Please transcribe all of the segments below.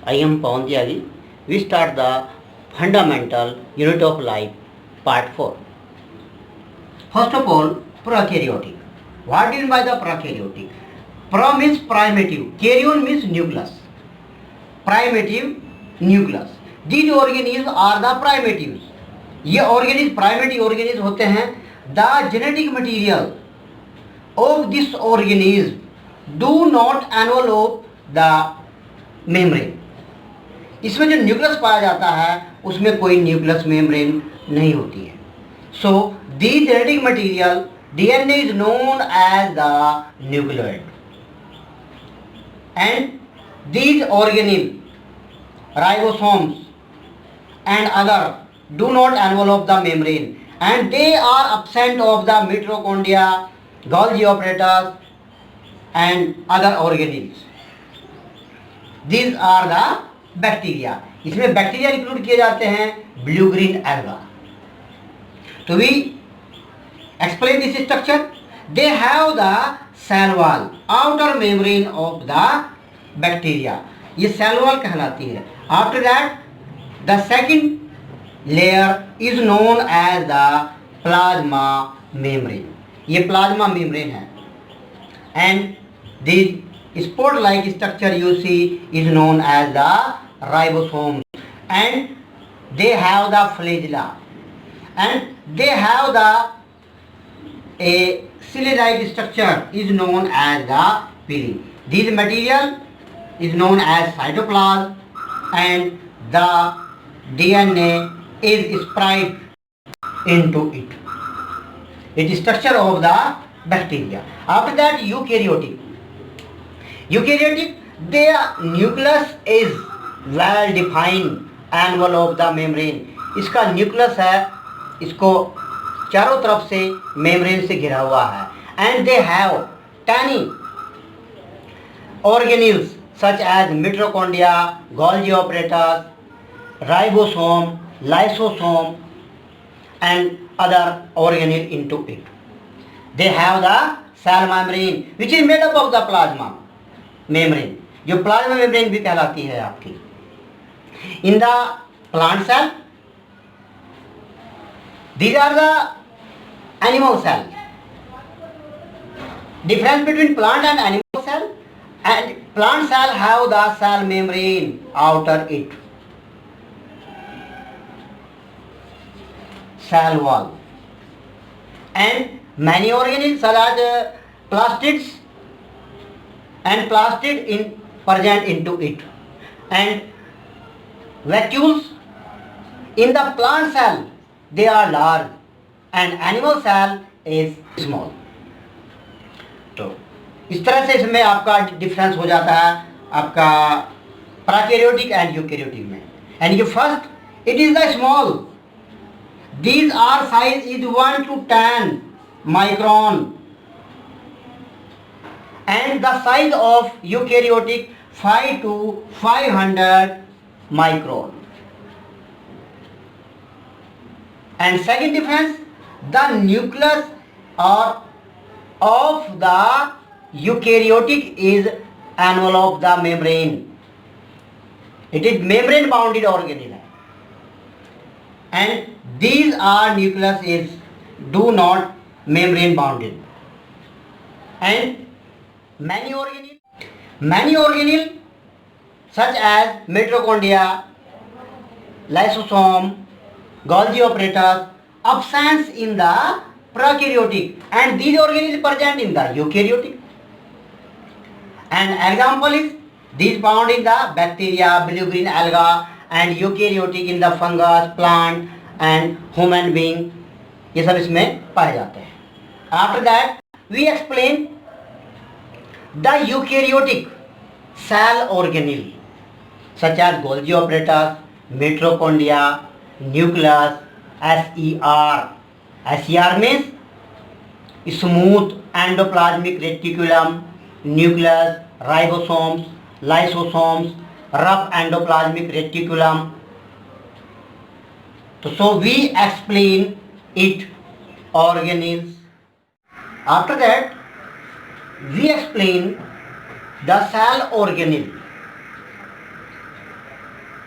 I am Pawan Tyagi. We start the fundamental unit of life, part 4. First of all, prokaryotic. What do you mean by the prokaryotic? Pro means primitive, karyon means nucleus. Primitive nucleus. These organisms are the primitives. ये organisms primitive organisms होते हैं. The genetic material of this organism do not envelop the membrane. इसमें जो nucleus पाया जाता है उसमें कोई न्यूक्लियस मेम्ब्रेन नहीं होती है. So the genetic material DNA is known as the nucleoid and these organism ribosomes and other do not envelope the membrane and they are absent of the mitochondria, Golgi operators and other organism. These are the bacteria. इसमें bacteria include किए जाते हैं, blue green alga. तो we explain this structure. They have the cell wall, outer membrane of the bacteria. ये cell wall कहलाती है. After that the second layer is known as the plasma membrane. ये plasma membrane है. And the sport like structure you see is known as the ribosomes, and they have the flagella, and they have the a ciliate structure is known as the pili. This material is known as cytoplasm, and the DNA is spread into it. It is structure of the bacteria. After that, eukaryotic. Eukaryotic, their nucleus is well defined envelope the membrane. इसका nucleus है, इसको चारों तरफ से membrane से घिरा हुआ है. And they have tiny organelles such as mitochondria, Golgi operators, ribosome, lysosome and other organelle into it. They have the cell membrane which is made up of the plasma membrane, जो plasma membrane भी कहलाती है आपकी. In the plant cell, these are the animal cell. Difference between plant and animal cell, and plant cell have the cell membrane outer it, cell wall, and many organelles such as plastids and plastid in present into it, and vacuoles. In the plant cell they are large and animal cell is small. तो इस तरह से इसमें आपका difference हो जाता है आपका प्रोकैरियोटिक एंड यूकैरियोटिक में. एंड ये first it is the small. These are size is 1 to 10 micron, and the size of eukaryotic 5 to 500 micron. And second difference, the nucleus or of the eukaryotic is envelope the membrane. It is membrane bounded organelle, and these are nucleus is do not membrane bounded. And many organelle such as mitochondria, lysosome, Golgi operators absent in the prokaryotic, and these organelles present in the eukaryotic. And example is these found in the bacteria, blue green alga, and eukaryotic in the fungus, plant and human being. ये सब इसमें पाए जाते हैं. After that we explain the eukaryotic cell organelle such as Golgi operators, mitochondria, nucleus, SER. SER means smooth endoplasmic reticulum, nucleus, ribosomes, lysosomes, rough endoplasmic reticulum. तो so we explain it organelles. After that we explain the cell organelle.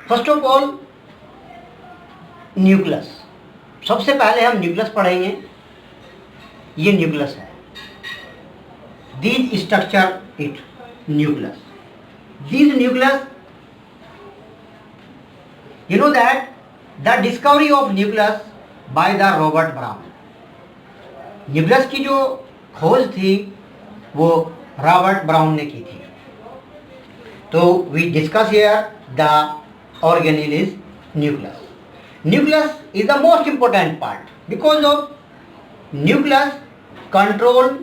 First of all nucleus. सबसे पहले हम nucleus पढ़ेंगे. ये nucleus है. These structure it nucleus. These nucleus, you know that the discovery of nucleus by the Robert Brown. Nucleus की जो खोज थी वो रॉबर्ट ब्राउन ने की थी. तो we discuss here the organelle is nucleus. Nucleus is the most important part because of nucleus control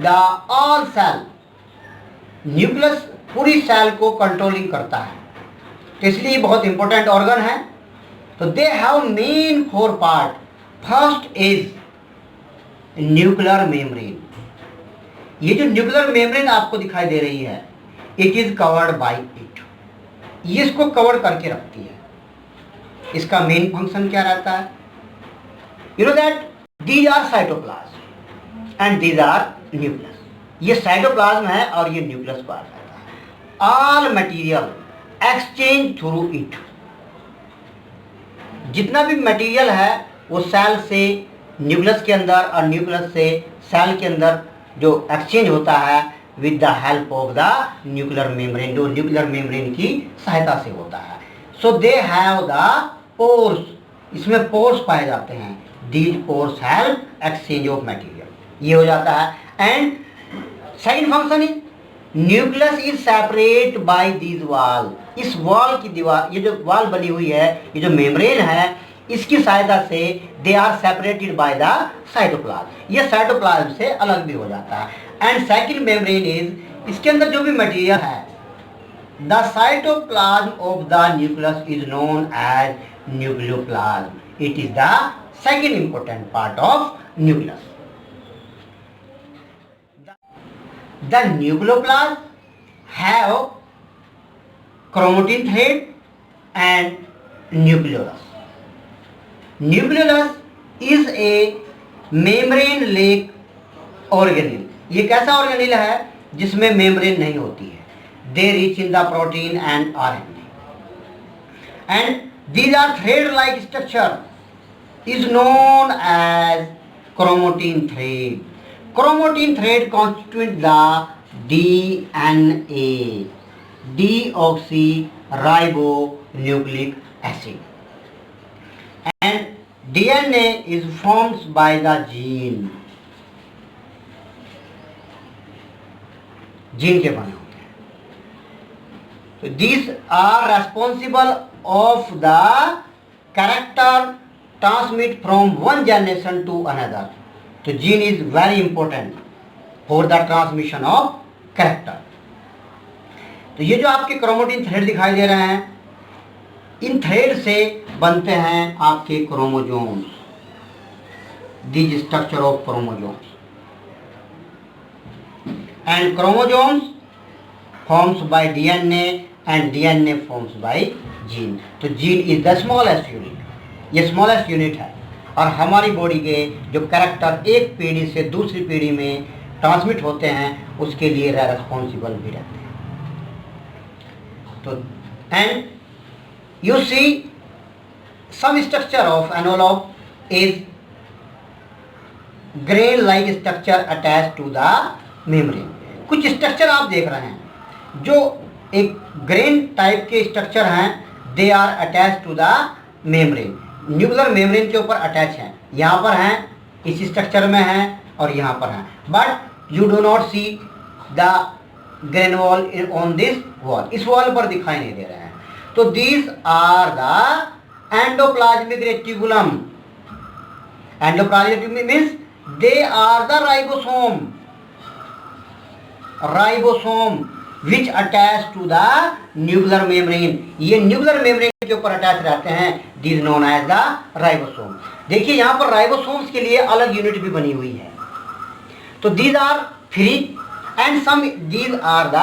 the all cell. Nucleus पूरी सेल को कंट्रोलिंग करता है, तो इसलिए बहुत इंपॉर्टेंट ऑर्गन है. तो they have main 4 part. First is nuclear membrane. ये जो न्यूक्लियर मेम्ब्रेन आपको दिखाई दे रही है, it is covered by it. ये इसको कवर करके रखती है. इसका मेन फंक्शन क्या रहता है? You know that these are cytoplasm and these are nucleus. ये साइटोप्लाज्म है और ये न्यूक्लियस पार्ट रहता है. All material exchange through it. जितना भी मटेरियल है वो सेल से न्यूक्लियस के अंदर और न्यूक्लियस से सेल के अंदर जो एक्सचेंज होता है with the help of the nuclear membrane, जो न्यूक्लियर मेम्ब्रेन की सहायता से होता है. सो दे हैव द पोर्स. इसमें पोर्स पाए जाते हैं. These pores help exchange of material. ये हो जाता है. And second function is nucleus is separate by this wall. इस वॉल की दीवार, ये जो वॉल बनी हुई है, ये जो मेम्ब्रेन है, इसकी सहायता से they are separated by the cytoplasm. ये साइटोप्लाज्म से अलग भी हो जाता है. एंड सेकंड मेम्ब्रेन इज, इसके अंदर जो भी मटेरियल है, the cytoplasm of the nucleus is known as nucleoplasm. It is the second important part of nucleus. The nucleoplasm have chromatin thread and nucleolus. Nucleolus is a membrane-like organelle. ये कैसा organelle है जिसमें membrane नहीं होती है. They rich in the protein and RNA. And these are thread-like structure is known as chromatin thread. Chromatin thread constitute the DNA, deoxyribonucleic acid, and DNA is formed by the gene. Gene के बने होते हैं. तो these are responsible of the character transmit from one generation to another. तो gene is very important for the transmission of character. तो ये जो आपके क्रोमोटिन थ्रेड दिखाई दे रहे हैं, इन थ्रेड से बनते हैं आपके chromosomes. This structure of chromosomes. And chromosomes forms by DNA and DNA forms by gene. तो gene is the smallest unit. ये स्मॉलेस्ट यूनिट है और हमारी बॉडी के जो कैरेक्टर एक पीढ़ी से दूसरी पीढ़ी में ट्रांसमिट होते हैं उसके लिए रेस्पॉन्सिबल भी रहते हैं. तो and you see some structure of envelope is grain like structure attach to the membrane. कुछ स्ट्रक्चर आप देख रहे हैं जो एक ग्रेन टाइप के स्ट्रक्चर हैं. They are attach to the membrane. Nuclear membrane के ऊपर अटैच हैं. यहाँ पर हैं, इस स्ट्रक्चर में हैं और यहाँ पर हैं. But you do not see the grain wall on this wall. इस वॉल पर दिखाई नहीं दे रहे हैं. तो these are the endoplasmic reticulum. Endoplasmic means they are the ribosome. Ribosome which attach to the nuclear membrane. ये न्यूक्लियर मेम्ब्रेन के ऊपर अटैच रहते हैं. This known as the ribosome. देखिए यहाँ पर राइबोसोम्स के लिए अलग यूनिट भी बनी हुई है. तो these are free and some these are the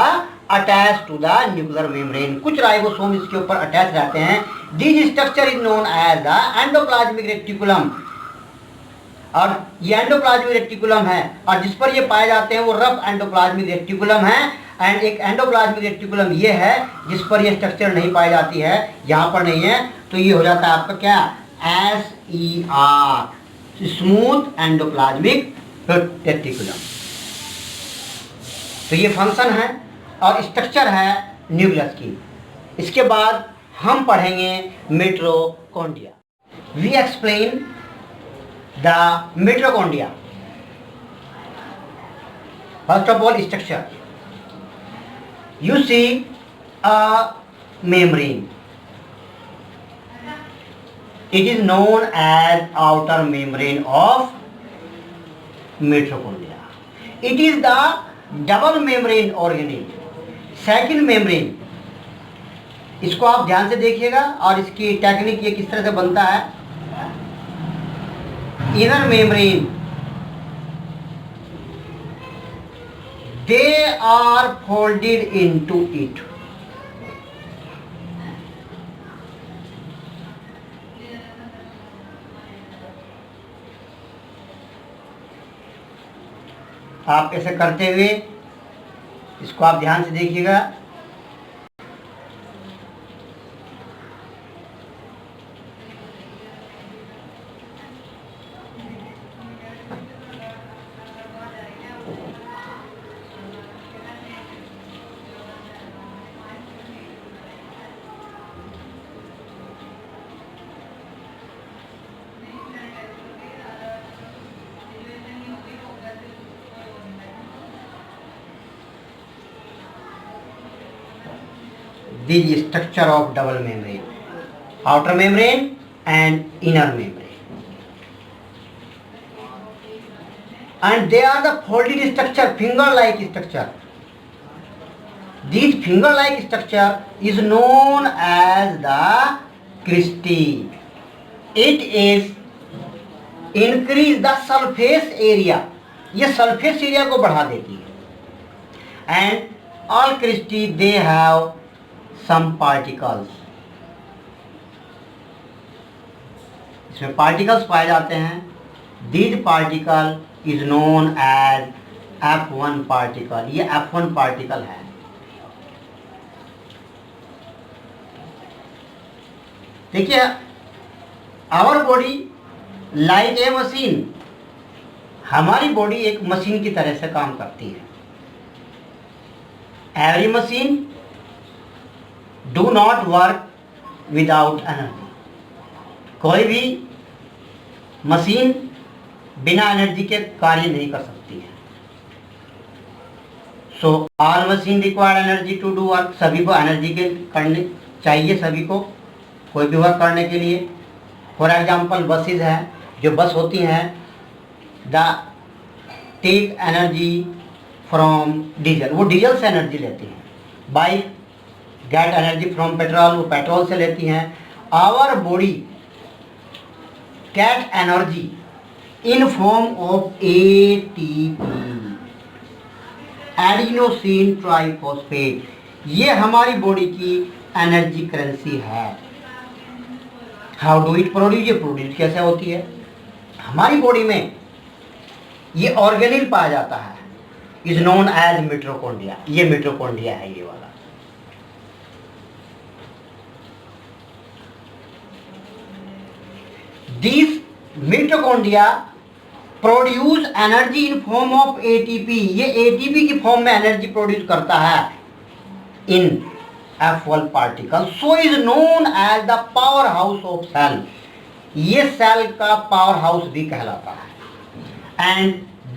attach to the nuclear membrane. कुछ राइबोसोम इसके ऊपर अटैच रहते हैं। This structure is known as the endoplasmic reticulum. और ये एंडोप्लाज्मिक रेटिकुलम है, और जिस पर ये पाए जाते हैं वो रफ एंडोप्लाज्मिक रेटिकुलम है। एंड एक एंडोप्लाज्मिक रेटिकुलम ये है जिस पर ये स्ट्रक्चर नहीं पाई जाती है, यहाँ पर नहीं है, तो ये हो जाता है आपका क्या, SER, स्मूथ एंडोप्लाज्मिक रेटिकुलम। तो ये फंक्शन है और स्ट्रक्चर है न्यूक्लियस की। इसके बाद हम पढ़ेंगे mitochondria. We explain the mitochondria. First of all structure, you see a membrane. It is known as outer membrane of mitochondria. It is the double membrane organelle. Second membrane, इसको आप ध्यान से देखिएगा और इसकी टेक्निक ये किस तरह से बनता है। Inner membrane, they are folded into it. आप ऐसे करते हुए इसको आप ध्यान से देखिएगा। This structure of double membrane, outer membrane and inner membrane, and they are the folded structure, finger-like structure. This finger-like structure is known as the cristae. It is increase the surface area. ये surface area को बढ़ा देती है। And all cristae they have some particles. इसमें particles पाए जाते हैं। These particle is known as F1 particle. ये F1 particle है। देखिए, our body like a machine. हमारी बॉडी एक मशीन की तरह से काम करती है। Every machine do not work without energy. कोई भी मशीन बिना एनर्जी के कार्य नहीं कर सकती है। So all machine require energy to do work. सभी को एनर्जी के करने चाहिए, सभी को कोई भी वर्क करने के लिए। फॉर एग्जाम्पल बसेज है, जो बस होती हैं the take energy from diesel, वो डीजल से एनर्जी लेती हैं। Bike get energy from petrol, वो पेट्रोल से लेती हैं। Our body get energy in form of ATP, adenosine triphosphate. ये हमारी बॉडी की एनर्जी करेंसी है। हाउ डू इट प्रोड्यूस, ये प्रोड्यूस कैसे होती है? हमारी बॉडी में ये ऑर्गेनिल पाया जाता है, इज नोन एज मिटोकॉन्ड्रिया। ये मिटोकॉन्ड्रिया है ये वाला। These mitochondria produce energy in form of ATP. ये ATP की फॉर्म में एनर्जी प्रोड्यूस करता है in F1 particle. So is known as the power house of cell. ये सेल का पावर हाउस भी कहलाता है। And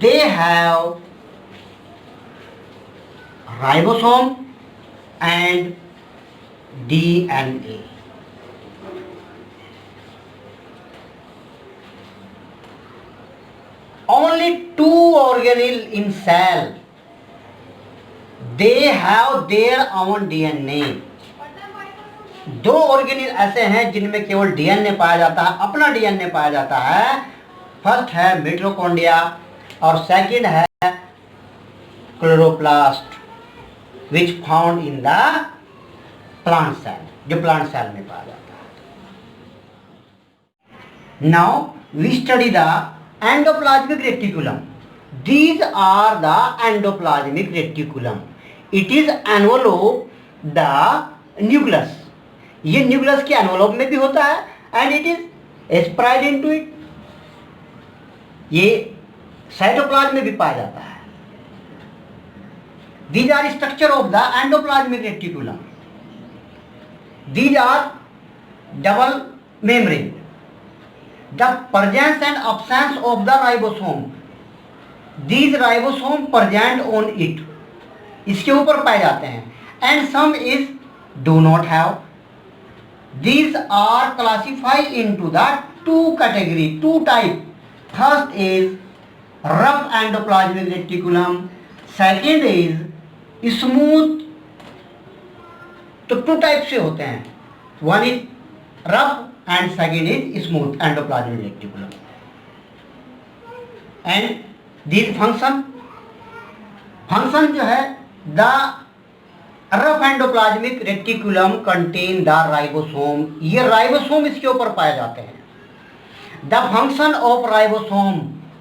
they have ribosome and DNA. Only two organelle in cell, they have their own DNA. दो organelle ऐसे हैं जिनमें केवल डीएनए पाया जाता है, अपना डीएनए पाया जाता है। फर्स्ट है मिटोकॉन्ड्रिया और सेकंड है chloroplast. Which found in the plant cell, जो प्लांट सेल में पाया जाता है। Now we study the endoplasmic reticulum. These are the endoplasmic reticulum. It is envelope the nucleus. ये न्यूक्लियस के एनवलप में भी होता है and it is spread into it. ये साइटोप्लाज्म में भी पाया जाता है। These are structure of the endoplasmic reticulum. These are double membrane. The presence and absence of the ribosome. These ribosome present on it. इसके ऊपर पाए जाते हैं। And some is do not have. These are classified into the two category, two type. First is rough endoplasmic reticulum. Second is smooth. तो two type से होते हैं। One is rough and second is smooth endoplasmic reticulum. And these function जो है the rough endoplasmic reticulum contain the ribosome. ये ribosome इसके ऊपर पाए जाते हैं। The function of ribosome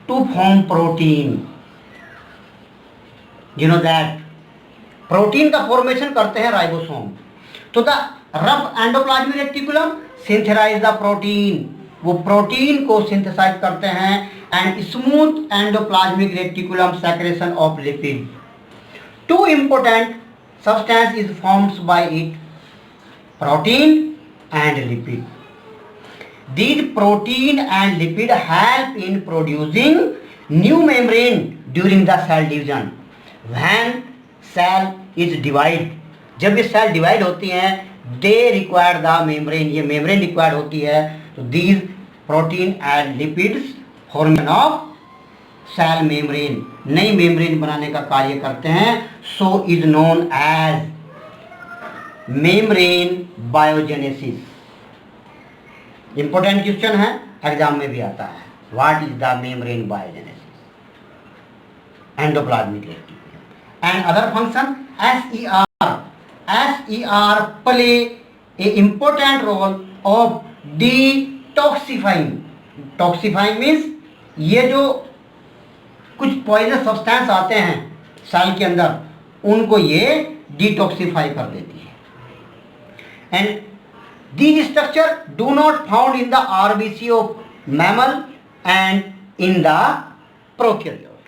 to form protein. You know that protein का formation करते हैं राइबोसोम। तो the rough endoplasmic reticulum synthesize the protein, वो प्रोटीन को सिंथेसाइज करते हैं। And smooth endoplasmic reticulum secretion of lipid. Two important substance is formed by it, protein and lipid. These protein and lipid help in producing new membrane during the cell division. When cell is divide, जब ये cell divide होती हैं, they require the membrane, ये membrane required होती है। तो these protein and lipids formation of cell membrane, नई membrane बनाने का कार्य करते हैं। So is known as membrane biogenesis. Important question है, एग्जाम में भी आता है। What is the membrane biogenesis? Endoplasmic reticulum and other function SER play a important role of detoxifying. Toxifying means ये जो कुछ पॉइजन सब्सटेंस आते हैं सेल के अंदर, उनको ये डिटॉक्सिफाई कर देती है। And these structure do not found in the RBC of mammal and in the prokaryote.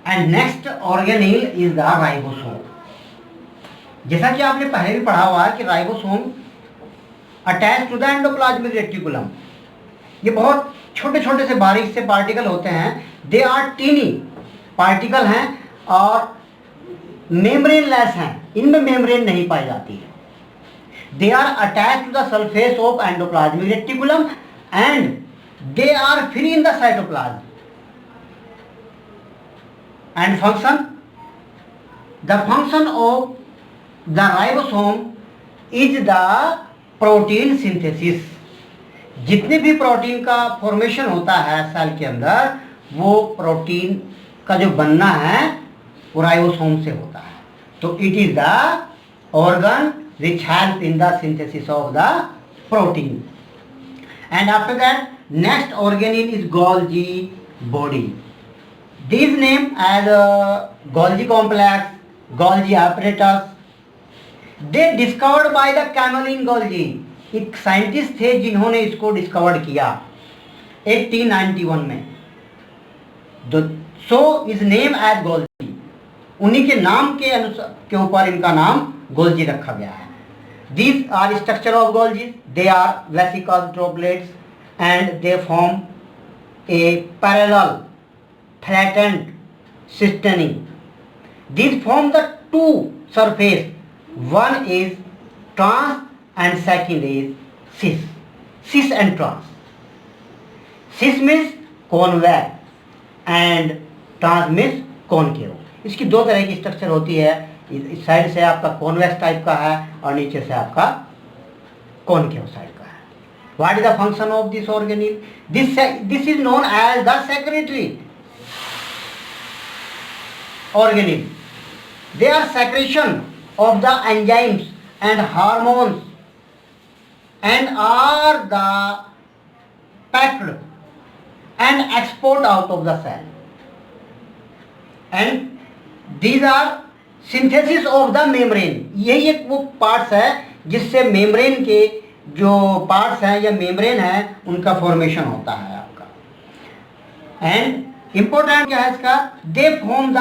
And next organelle is the ribosome. जैसा कि आपने पहले भी पढ़ा हुआ है कि ribosome attach to the endoplasmic reticulum. ये बहुत छोटे छोटे से बारीक से पार्टिकल होते हैं। दे आर टीनी पार्टिकल हैं और मेम्ब्रेन लेस हैं, इनमें मेम्ब्रेन नहीं पाई जाती है। They are attach to the surface of endoplasmic reticulum and they are free in the cytoplasm. And function, the function of the ribosome is the protein synthesis. जितने भी प्रोटीन का formation होता है सेल के अंदर, वो प्रोटीन का जो बनना है वो राइबोसोम से होता है। तो it is the organ which help in the synthesis of the protein. And after that next organelle is Golgi body. This name as Golgi complex, Golgi apparatus, they discovered by the Camillo Golgi. एक scientist थे जिन्होंने इसको discover किया 1891 में। So is name as Golgi. उन्हीं के नाम के अनुसार के ऊपर इनका नाम गोल्जी रखा गया है। These are structure of Golgi. They are vesicle droplets and they form a parallel flattened cisternae. These form the two surface, one is trans and second is cis. Cis and trans. Cis means convex and trans means concave. इसकी दो तरह की structure होती है। इस side से आपका convex type का है और नीचे से आपका कॉनकेव साइड का है। What is the function of this organelle? This is known as the secretory organelle. They are secretion of the enzymes and hormones and are the packed and export out of the cell. And these are synthesis of the membrane. यही एक वो parts है जिससे membrane के जो parts हैं या membrane है उनका फॉर्मेशन होता है आपका। एंड इंपॉर्टेंट क्या है इसका, they form the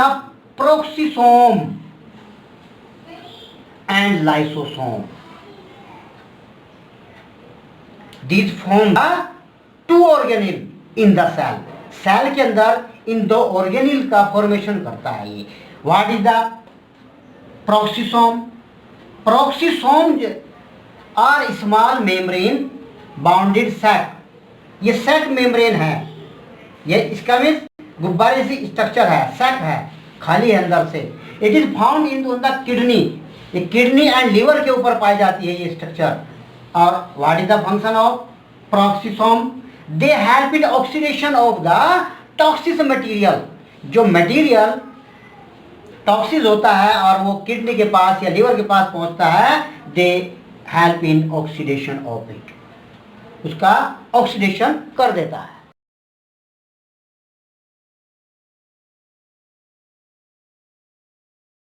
peroxisome and lysosome. These form the two organelle in the cell. Cell के अंदर इन दो ऑर्गेनिल का फॉर्मेशन करता है ये। What is the peroxisome? Peroxisome are small membrane bounded sac. ये सैक मेम्ब्रेन है, ये इसका मीन्स गुब्बारे से स्ट्रक्चर है, सैक है, खाली है अंदर से। It is found in the kidney. ये किडनी एंड लीवर के ऊपर पाई जाती है ये स्ट्रक्चर। और what is the function of peroxisome? They help in oxidation of the toxic material. जो मटेरियल टॉक्सिस होता है और वो किडनी के पास या लीवर के पास पहुंचता है, दे help in oxidation of it, उसका ऑक्सीडेशन कर देता है।